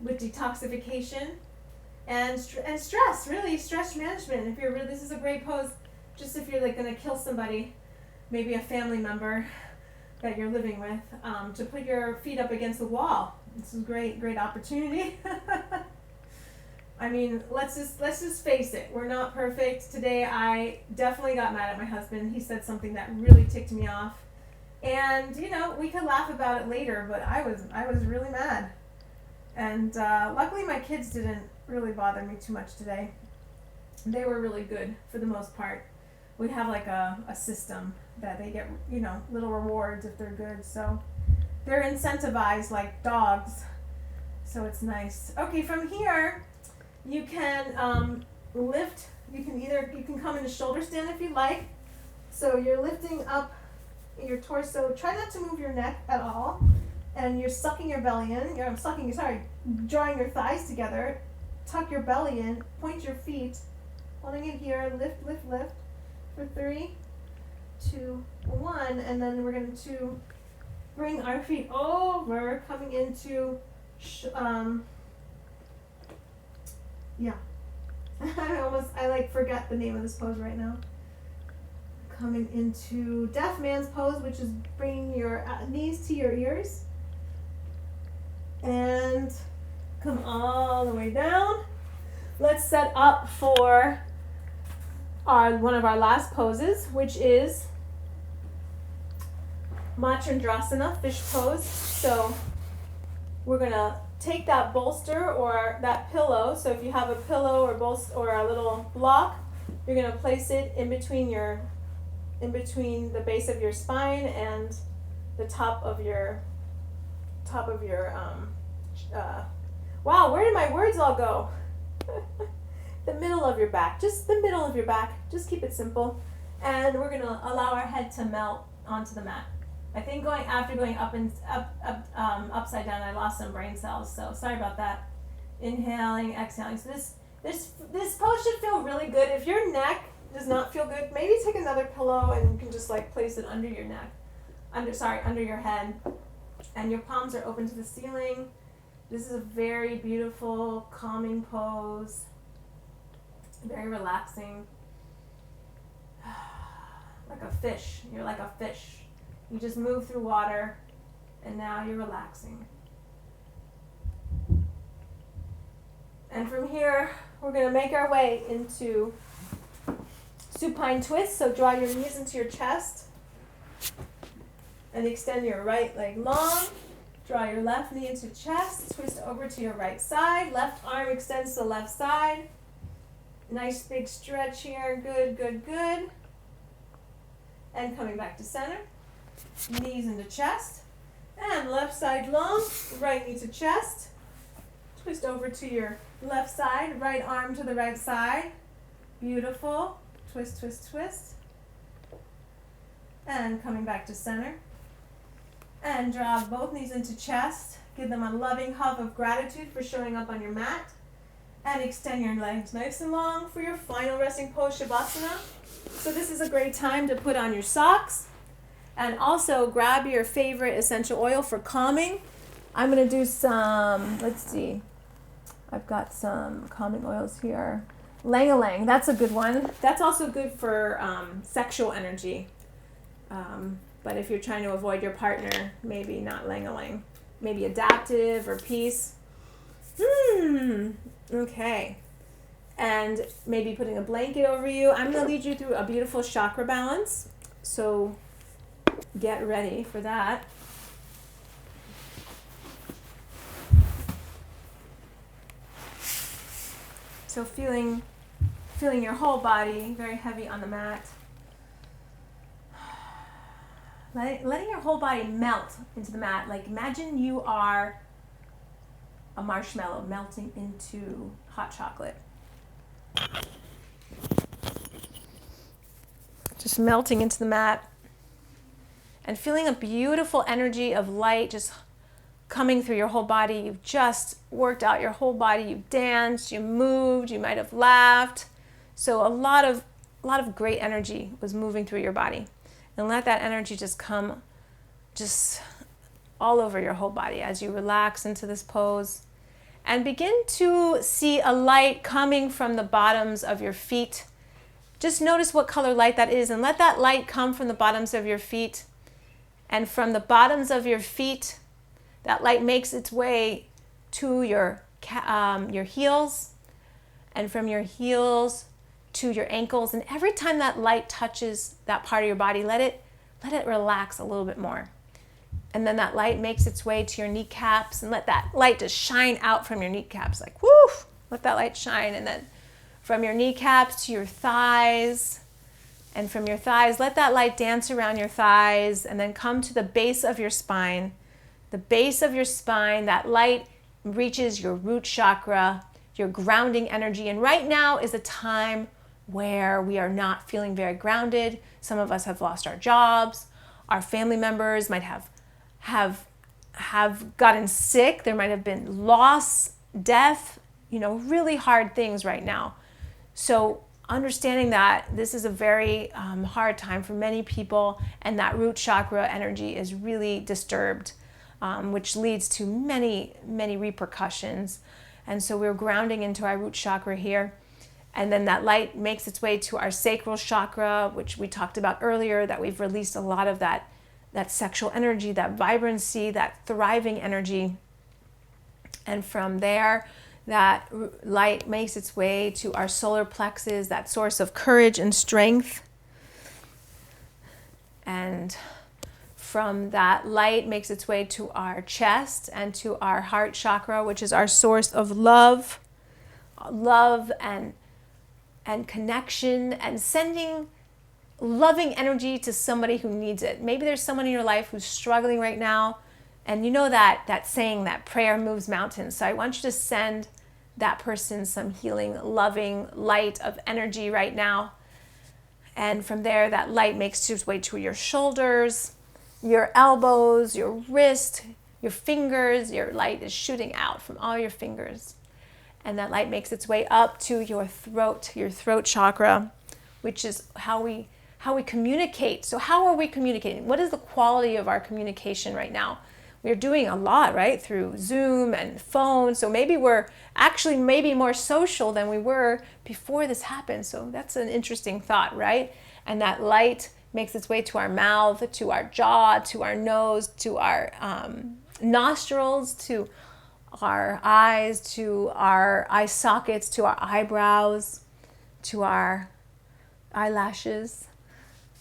with detoxification and stress, really stress management. If you're really, this is a great pose just if you're like going to kill somebody, maybe a family member that you're living with, to put your feet up against the wall. This is a great opportunity. I mean, let's just face it. We're not perfect. Today I definitely got mad at my husband. He said something that really ticked me off. And, you know, we could laugh about it later, but I was really mad. And luckily my kids didn't really bother me too much today. They were really good for the most part. We have like a system that they get, you know, little rewards if they're good. So they're incentivized like dogs. So it's nice. Okay, from here, you can lift. You can come into shoulder stand if you like. So you're lifting up your torso. Try not to move your neck at all. And you're sucking your belly in. Drawing your thighs together. Tuck your belly in. Point your feet. Holding it here. Lift, lift, lift. For 3, 2, 1. And then we're going to bring our feet over, coming into I forget the name of this pose right now. Coming into deaf man's pose, which is bringing your knees to your ears. And come all the way down. Let's set up for one of our last poses, which is Matrandrasana, fish pose. So we're going to take that bolster or that pillow. So if you have a pillow or bolster or a little block, you're going to place it in between the base of your spine and the top of your wow, where did my words all go? The middle of your back, just the middle of your back. Just keep it simple. And we're going to allow our head to melt onto the mat. I think after going upside down, I lost some brain cells, so sorry about that. Inhaling, exhaling. So this pose should feel really good. If your neck does not feel good, maybe take another pillow and you can just like place it under your neck, under your head, and your palms are open to the ceiling. This is a very beautiful, calming pose. Very relaxing. Like a fish. You're like a fish. You just move through water, and now you're relaxing. And from here, we're going to make our way into supine twist. So draw your knees into your chest, and extend your right leg long. Draw your left knee into chest, twist over to your right side. Left arm extends to the left side. Nice big stretch here. Good, good, good. And coming back to center. Knees into chest. And left side long, right knee to chest. Twist over to your left side, right arm to the right side. Beautiful. Twist, twist, twist. And coming back to center. And draw both knees into chest. Give them a loving hug of gratitude for showing up on your mat. And extend your legs nice and long for your final resting pose, Shavasana. So this is a great time to put on your socks. And also grab your favorite essential oil for calming. I'm going to do some, let's see. I've got some calming oils here. Lang-a-lang, that's a good one. That's also good for sexual energy. But if you're trying to avoid your partner, maybe not lang-a-lang. Maybe adaptive or peace. Okay. And maybe putting a blanket over you. I'm going to lead you through a beautiful chakra balance. So get ready for that. So feeling your whole body very heavy on the mat. Letting your whole body melt into the mat. Like imagine you are a marshmallow melting into hot chocolate. Just melting into the mat. And feeling a beautiful energy of light just coming through your whole body. You've just worked out your whole body. You've danced, you moved, you might have laughed. So a lot of great energy was moving through your body. And let that energy just come just all over your whole body as you relax into this pose. And begin to see a light coming from the bottoms of your feet. Just notice what color light that is, and let that light come from the bottoms of your feet. And from the bottoms of your feet, that light makes its way to your heels, and from your heels to your ankles. And every time that light touches that part of your body, let it relax a little bit more. And then that light makes its way to your kneecaps, and let that light just shine out from your kneecaps, like whoo, let that light shine. And then from your kneecaps to your thighs, and from your thighs, let that light dance around your thighs, and then come to the base of your spine. The base of your spine, that light reaches your root chakra, your grounding energy. And right now is a time where we are not feeling very grounded. Some of us have lost our jobs. Our family members might have gotten sick. There might have been loss, death, really hard things right now. So understanding that this is a very hard time for many people, and that root chakra energy is really disturbed, which leads to many, many repercussions. And so we're grounding into our root chakra here. And then that light makes its way to our sacral chakra, which we talked about earlier, that we've released a lot of that sexual energy, that vibrancy, that thriving energy. And from there, that light makes its way to our solar plexus, that source of courage and strength. And from that light makes its way to our chest and to our heart chakra, which is our source of love and connection, and sending loving energy to somebody who needs it. Maybe there's someone in your life who's struggling right now, and you know that saying that prayer moves mountains. So I want you to send that person some healing, loving light of energy right now. And from there, that light makes its way to your shoulders, your elbows, your wrist, your fingers. Your light is shooting out from all your fingers. And that light makes its way up to your throat chakra, which is how we communicate. So how are we communicating? What is the quality of our communication right now? We're doing a lot, right? Through Zoom and phone. So maybe we're actually more social than we were before this happened. So that's an interesting thought, right? And that light makes its way to our mouth, to our jaw, to our nose, to our nostrils, to our eyes, to our eye sockets, to our eyebrows, to our eyelashes,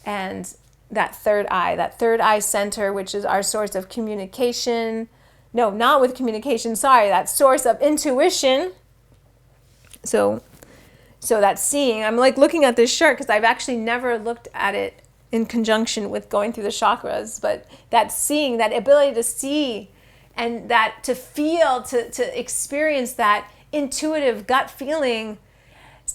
and that third eye center, which is our source of communication. No, not with communication, sorry, that source of intuition. So that seeing, I'm like looking at this chart because I've actually never looked at it in conjunction with going through the chakras, but that seeing, that ability to see, and that to feel, to experience that intuitive gut feeling,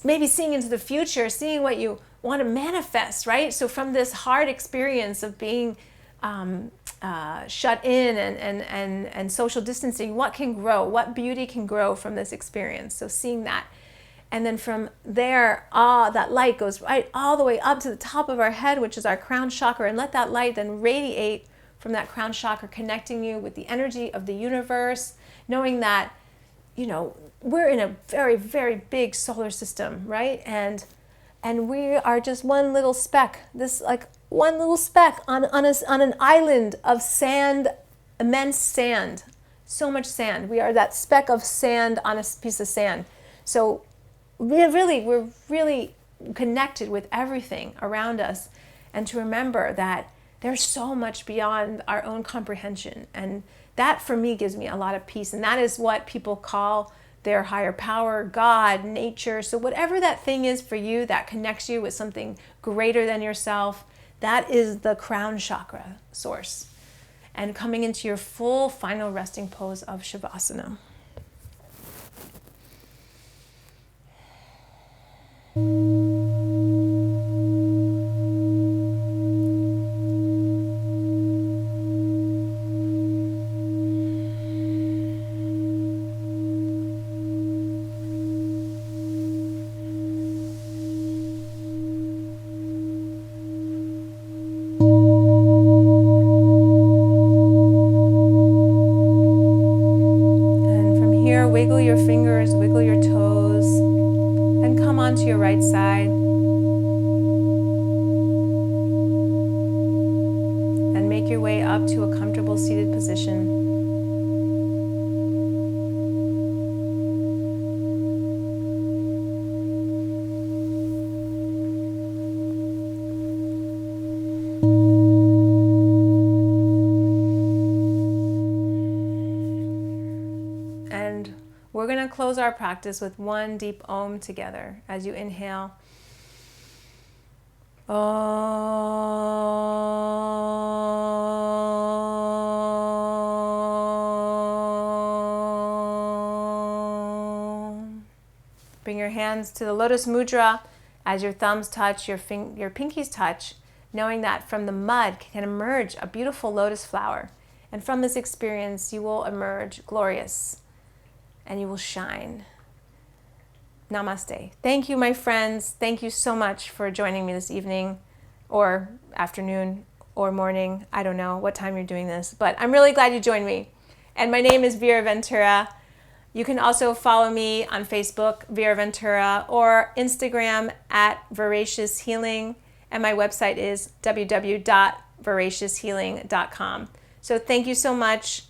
maybe seeing into the future, seeing what you want to manifest, right? So from this hard experience of being shut in and social distancing, what can grow? What beauty can grow from this experience? So seeing that. And then from there, that light goes right all the way up to the top of our head, which is our crown chakra, and let that light then radiate from that crown chakra, connecting you with the energy of the universe, knowing that, we're in a very, very big solar system, right? And we are just one little speck, one little speck on an island of sand, immense sand, so much sand. We are that speck of sand on a piece of sand. So we're really connected with everything around us, and to remember that there's so much beyond our own comprehension. And that for me gives me a lot of peace. And that is what people call their higher power, God, nature. So whatever that thing is for you that connects you with something greater than yourself, that is the crown chakra source. And coming into your full final resting pose of Shavasana. right side. And make your way up to a comfortable seated position. And we're going to close our practice with one deep Om together. As you inhale, Om. Bring your hands to the Lotus Mudra as your thumbs touch, your pinkies touch, knowing that from the mud can emerge a beautiful lotus flower. And from this experience, you will emerge glorious and you will shine. Namaste. Thank you, my friends. Thank you so much for joining me this evening or afternoon or morning. I don't know what time you're doing this, but I'm really glad you joined me. And my name is Vera Ventura. You can also follow me on Facebook, Vera Ventura, or Instagram at Voracious Healing. And my website is www.voracioushealing.com. So thank you so much.